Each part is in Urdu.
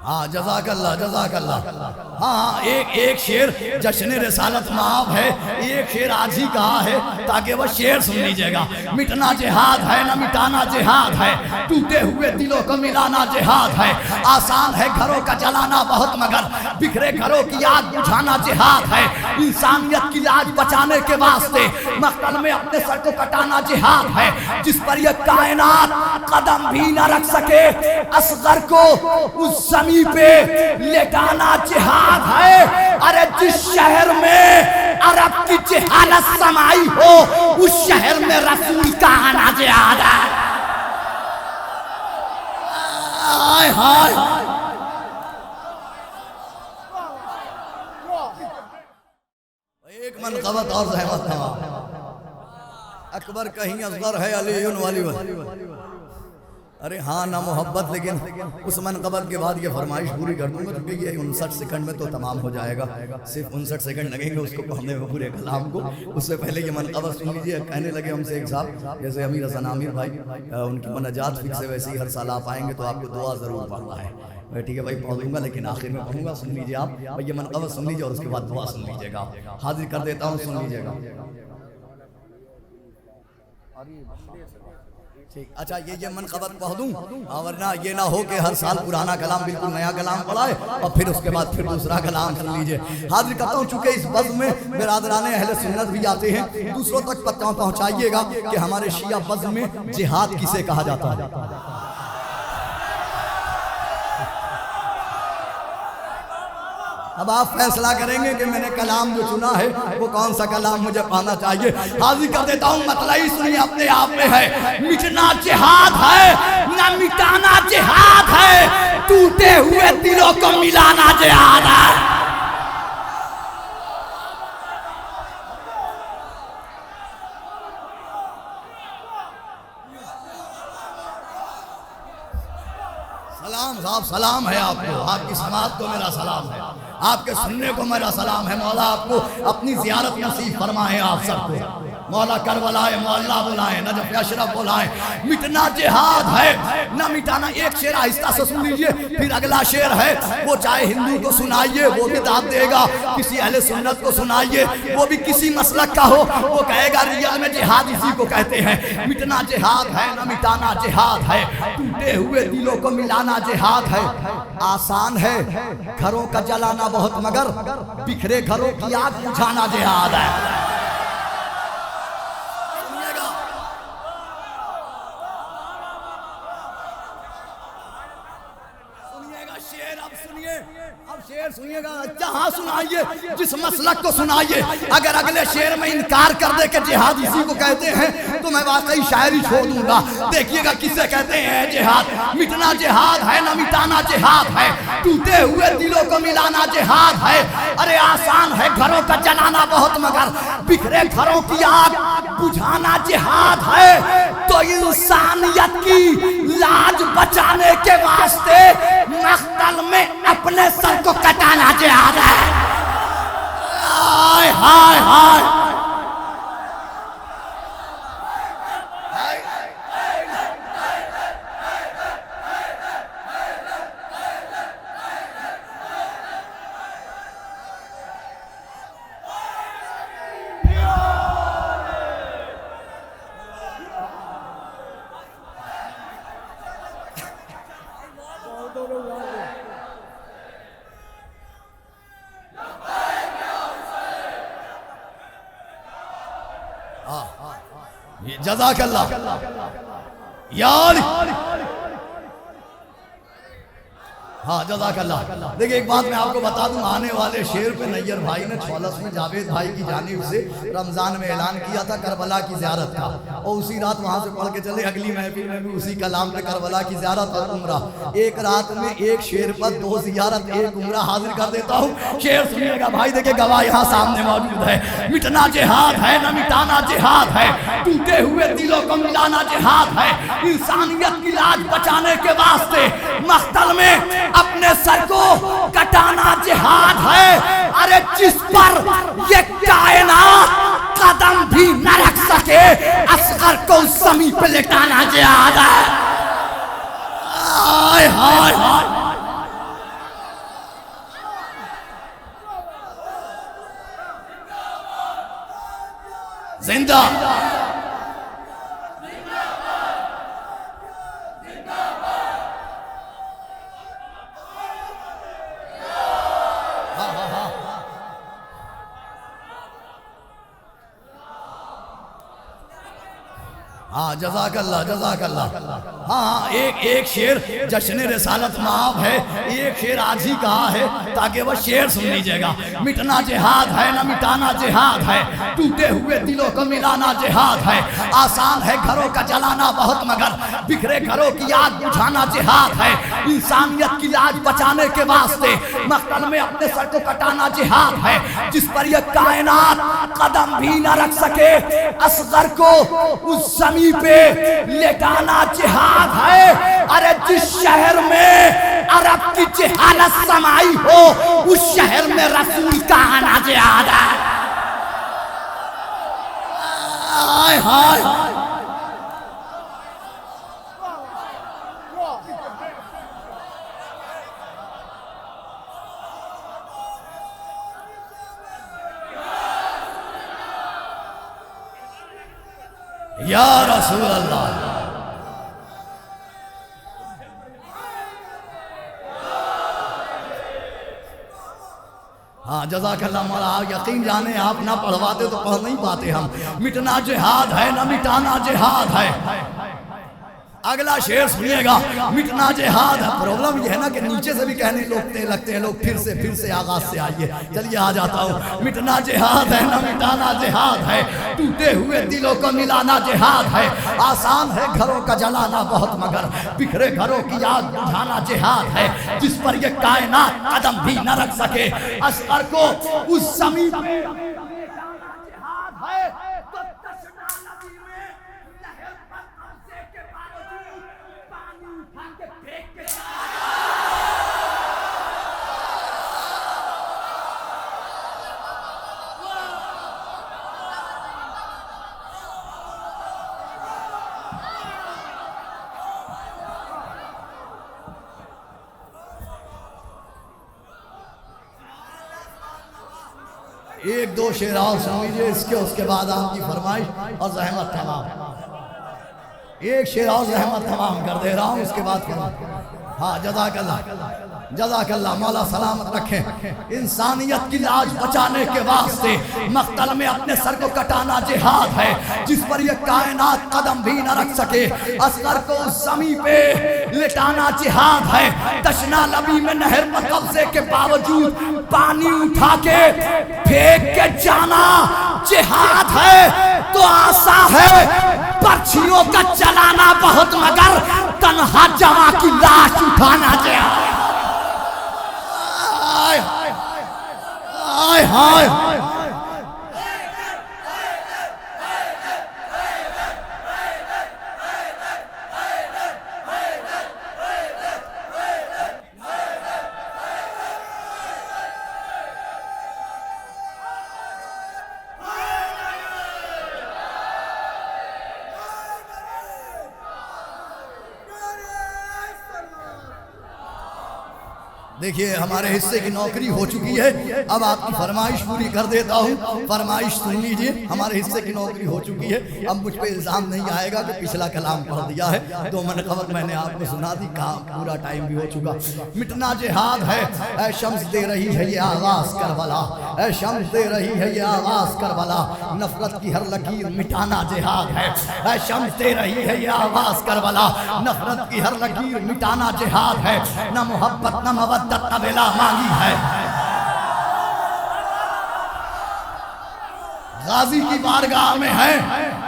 ہاں جزاک اللہ جزاک اللہ. ہاں ایک شعر جشن رسالت مآب ہے، ایک شعر آج ہی کہا ہے تاکہ وہ شعر سن لیجئے گا. مٹنا جہاد ہے نہ مٹانا جہاد ہے، ٹوٹے ہوئے دلوں کو ملانا جہاد ہے. آسان ہے گھروں کا جلانا بہت مگر بکھرے گھروں کی آگ بجھانا جہاد ہے. انسانیت کی لاج بچانے کے واسطے مقتل میں اپنے سر کو کٹانا جہاد ہے. جس پر یہ کائنات قدم بھی نہ رکھ سکے اصغر کو اس زمین پہ لٹانا جہاد ہے. ارے جس شہر میں عرب کی جہالت سمائی ہو اس شہر میں رسول کا آنا جہاد ہے. ہائے ہائے ایک منقبت اور زحمت تھا. اکبر کہیں اصغر ہے علی والی ارے ہاں نہ محبت، لیکن اس منقبت کے بعد یہ فرمائش پوری کر دوں گا کیونکہ یہ 59 سیکنڈ میں تو تمام ہو جائے گا. صرف 59 سیکنڈ لگیں گے اس کو پڑھنے میں پورے کلام کو. اس سے پہلے یہ منقبت سن لیجئے. کہنے لگے ہم سے ایک صاحب جیسے امیر حسن عامر بھائی، ان کی مناجات فکر سے ویسے ہی ہر سال آپ آئیں گے تو آپ کو دعا ضرور پڑھنا ہے. ٹھیک ہے بھائی پڑھ دوں گا لیکن آخر میں پڑھوں گا. سن لیجئے آپ یہ منقبت سن لیجئے اور اس کے بعد دعا سن لیجئے گا. حاضر کر دیتا ہوں، سن لیجئے گا. اچھا یہ منقبت پڑھ دوں ورنہ یہ نہ ہو کہ ہر سال پرانا کلام بالکل نیا کلام پڑھائے اور پھر اس کے بعد پھر دوسرا کلام سن لیجئے. حاضر کرتا ہوں چونکہ اس بزم میں برادران اہل سنت بھی آتے ہیں، دوسروں تک پہنچائیے گا کہ ہمارے شیعہ بزم میں جہاد کسے کہا جاتا ہے. اب آپ فیصلہ کریں گے کہ میں نے کلام جو چنا ہے وہ کون سا کلام مجھے پانا چاہیے. حاضر کر دیتا ہوں مطلعی سنیے اپنے آپ میں ہے. مٹنا جہاد ہے نہ مٹانا جہاد ہے، ٹوٹے ہوئے دلوں کو ملانا جہاد ہے. سلام صاحب سلام ہے آپ کو، آپ کی سماعت کو میرا سلام ہے، آپ کے سننے کو میرا سلام ہے. مولا آپ کو اپنی زیارت نصیب فرمائے آپ سب کو. مولا کربلائے معلیٰ بلائیں، نجف اشرف بلائیں. مٹنا جہاد ہے نہ مٹانا. ایک شعر آہستہ سے سن لیجئے پھر اگلا شعر ہے وہ چاہے ہندو کو سنائیے وہ بھی داد دے گا، کسی اہل سنت کو سنائیے وہ بھی کسی مسلک کا ہو وہ کہے گا ریال میں جہاد اسی کو کہتے ہیں. مٹنا جہاد ہے نہ مٹانا جہاد ہے، ٹوٹے ہوئے دلوں کو ملانا جہاد ہے. آسان ہے گھروں کا جلانا بہت مگر بکھرے گھروں کی آگ بجھانا جہاد ہے. شعر سنیے گا جہاں سنائیے جس مسلک کو سنائیے. اگر اگلے شعر میں انکار کر دے کہ جہاد اسی کو کہتے ہیں تو میں واقعی شاعری چھوڑ دوں گا. دیکھیے گا کسے کہتے ہیں جہاد. مٹنا جہاد ہے نہ مٹانا جہاد ہے، ٹوٹے ہوئے دلوں کو ملانا جہاد ہے. ارے آسان ہے گھروں کا جلانا بہت مگر بکھرے گھروں کی آگ بجھانا جہاد ہے. تو انسانیت کی لاج بچانے کے واسطے مقتل میں اپنے سر کو کٹانا جہاد ہے. ہائے ہائے ہائے جزاک اللہ یار. ہاں جزاک اللہ. دیکھیں ایک بات میں آپ کو بتا دوں، آنے والے شعر پہ نیّر بھائی نے 46 میں جاوید بھائی کی جانب سے رمضان میں اعلان کیا تھا کربلا کی زیارت کا، اور اسی رات وہاں سے پڑھ کے چلے. اگلی محفل میں بھی اسی کلام پہ کربلا کی زیارت اور عمرہ. ایک رات میں ایک شعر پر 2 زیارت ایک عمرہ. حاضر کر دیتا ہوں شعر سنیے گا بھائی. دیکھیں گواہ یہاں سامنے موجود ہے. مٹنا جہاد ہے نہ مٹانا جہاد ہے، ٹوٹے ہوئے دلوں کو ملانا جہاد ہے. انسانیت کی لاج بچانے کے واسطے مقتل میں اپنے سر کو کٹانا جہاد ہے. ارے جس پر یہ کائنات قدم بھی نہ رکھ سکے اصغر کو اس زمین پہ لٹانا جہاد ہے. ہائے ہائے ہاں جزاک اللہ جزاک اللہ. ہاں ایک شعر جشن رسالت معاف ہے، ایک شعر آج ہی کہا ہے تاکہ وہ شعر سن لیجئے گا. مٹنا جہاد ہے نہ مٹانا جہاد ہے، ٹوٹے ہوئے دلوں کو ملانا جہاد ہے. آسان ہے گھروں کا جلانا بہت مگر بکھرے گھروں کی آگ بجھانا جہاد ہے. انسانیت کی لاج بچانے کے واسطے مقتل میں اپنے سر کو کٹانا جہاد ہے. جس پر یہ کائنات قدم بھی نہ رکھ سکے اصغر کو اس زمین پہ لٹانا جہاد ہے. ارے جس شہر میں عرب کی جہالت سمائی ہو اس شہر میں رسول کا آنا جہاد ہے. ہائے ہائے یا رسول اللہ. ہاں جزاک اللہ مولا. یقین جانے آپ نہ پڑھواتے تو پڑھ نہیں پاتے ہم. مٹنا جہاد ہے نہ مٹانا جہاد ہے. اگلا شعر سنیے گا. مٹنا جہاد ہے. پرابلم یہ ہے نا کہ نیچے سے بھی کہنے لگتے ہیں لوگ پھر سے آغاز سے آئیے. چلیے آ جاتا ہوں. مٹنا جہاد ہے نہ مٹانا جہاد ہے، ٹوٹے ہوئے دلوں کو ملانا جہاد ہے. آسان ہے گھروں کا جلانا بہت مگر بکھرے گھروں کی آگ بجھانا جہاد ہے. جس پر یہ کائنات قدم بھی نہ رکھ سکے اصغر کو اس زمین پہ جہاد ہے. ایک دو شعر اور سن لیجیے اس کے بعد آپ کی فرمائش اور زحمت تمام. ایک شعر اور زحمت تمام کر دے رہا ہوں اس کے بعد ہاں جزاک اللہ جزاک اللہ. مولا سلامت رکھیں. انسانیت کی لاج بچانے کے واسطے مقتل میں اپنے سر کو کٹانا جہاد ہے. جس پر یہ کائنات قدم بھی نہ رکھ سکے اصغر کو اس زمین پہ لٹانا جہاد ہے. تشنا لبی میں نہر پر قبضے کے باوجود پانی اٹھا کے پھینک کے جانا جہاد ہے. تو آسان ہے پرچھیوں کا چلانا بہت مگر تنہا جواں کی لاش اٹھانا جہاد ہے. ہائے ہائے دیکھیے ہمارے حصے کی نوکری ہو چکی ہے. اب آپ کی فرمائش پوری کر دیتا ہوں. فرمائش سن لیجیے. ہمارے حصے کی نوکری ہو چکی ہے. اب مجھ پہ الزام نہیں آئے گا کہ پچھلا کلام پڑھ دیا ہے. 2 منٹ قبل میں نے آپ کو سنا دی. کام پورا ٹائم بھی ہو چکا. مٹنا جہاد ہے. اے شمس دے رہی ہے یہ آواز کربلا. اے شمس دے رہی ہے یہ آواز کربلا. نفرت کی ہر لکیر مٹانا جہاد ہے. اے شمس دے رہی ہے یہ آواز کربلا. نفرت کی ہر لکیر مٹانا جہاد ہے. نہ محبت نہ مودت نہ بلا مانگی ہے. غازی کی بارگاہ میں ہے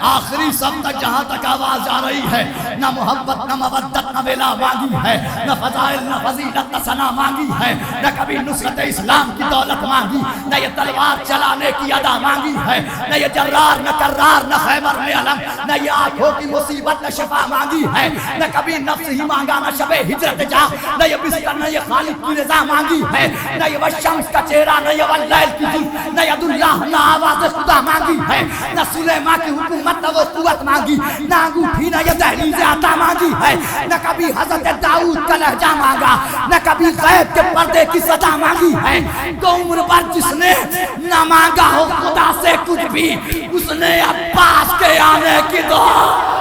آخری سب تک جہاں تک آواز جا رہی ہے. نہ محبت نہ مودت نہ ولا مانگی ہے. نہ فضائل نہ فضیلت نہ ثنا مانگی ہے. نہ کبھی نصرت اسلام کی دولت مانگی. نہ یہ تلوار چلانے کی ادا مانگی ہے. نہ یہ جرار نہ کرار نہ خیبر میں علم. نہ یہ آنکھوں کی مصیبت نہ شفا مانگی ہے. نہ کبھی نفس ہی مانگا نہ شب ہجرت جا. نہ یہ بستر نہ یہ خالق کی رضا مانگی ہے. نہ یہ والشمس کا چہرہ نہ یہ واللیل کی جلد. نہ ید اللہ نہ آواز خدا مانگی ہے. نہ سلیمان کی حکومت نہ وہ قوت مانگی. نہ انگوٹھی نہ یہ دہلیز عطا مانگی ہے. نہ کبھی حضرت داؤد کا لہجہ مانگا. نہ کبھی غیب کے پردے کی صدا مانگی ہے. تو عمر پر جس نے نہ مانگا ہو خدا سے کچھ بھی اس نے عباس کے آنے کی دعا.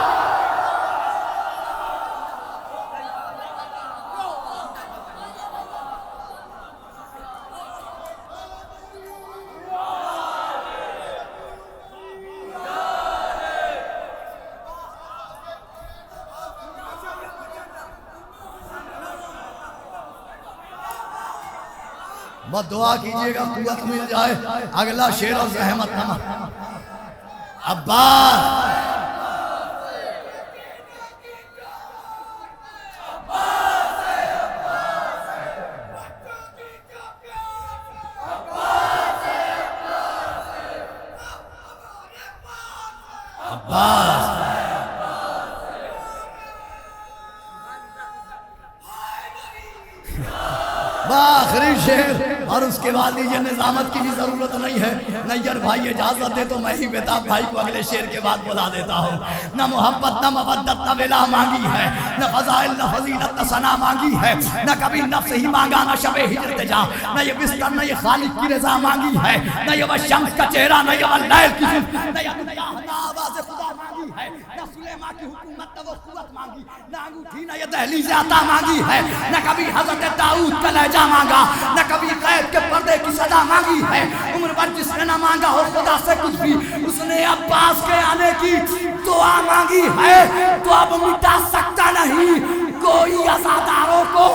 بس دعا کیجئے گا قوت مل جائے. اگلا شیر اور زحمت نما. عباس آخری شیر. اور اس کے بعد یہ نظامت کی بھی ضرورت نہیں ہے. نیر بھائی اجازت دے تو میں ہی بیتاب بھائی کو اگلے شیر کے بعد بلا دیتا ہوں. نہ محبت نہ مودت نہ ولا مانگی ہے، نہ فضائل نہ فضیلت نہ ثنا مانگی ہے، نہ کبھی نفس ہی مانگا نہ شب ہجرت جا، نہ یہ بستر نہ یہ خالق کی رضا مانگی ہے، نہ یہ وہ شمس کا چہرہ نہ یہ وہ لیل کی زلف، نہ یہ دنیا نہ آواز خدا مانگی ہے، نہ سلیمان کی حکومت نہ وہ قوت مانگی، نہ انگوٹھی نہ یہ دہلیز عطا مانگی ہے، نہ کبھی حضرت داؤد کا لہجہ مانگا، نہ کبھی قید کے پردے کی صدا مانگی ہے. عمر بھر جس نے نہ مانگا ہو خدا سے کچھ بھی، اس نے عباس کے آنے کی دعا مانگی ہے. تو اب مٹا سکتا نہیں کوئی عزاداروں کو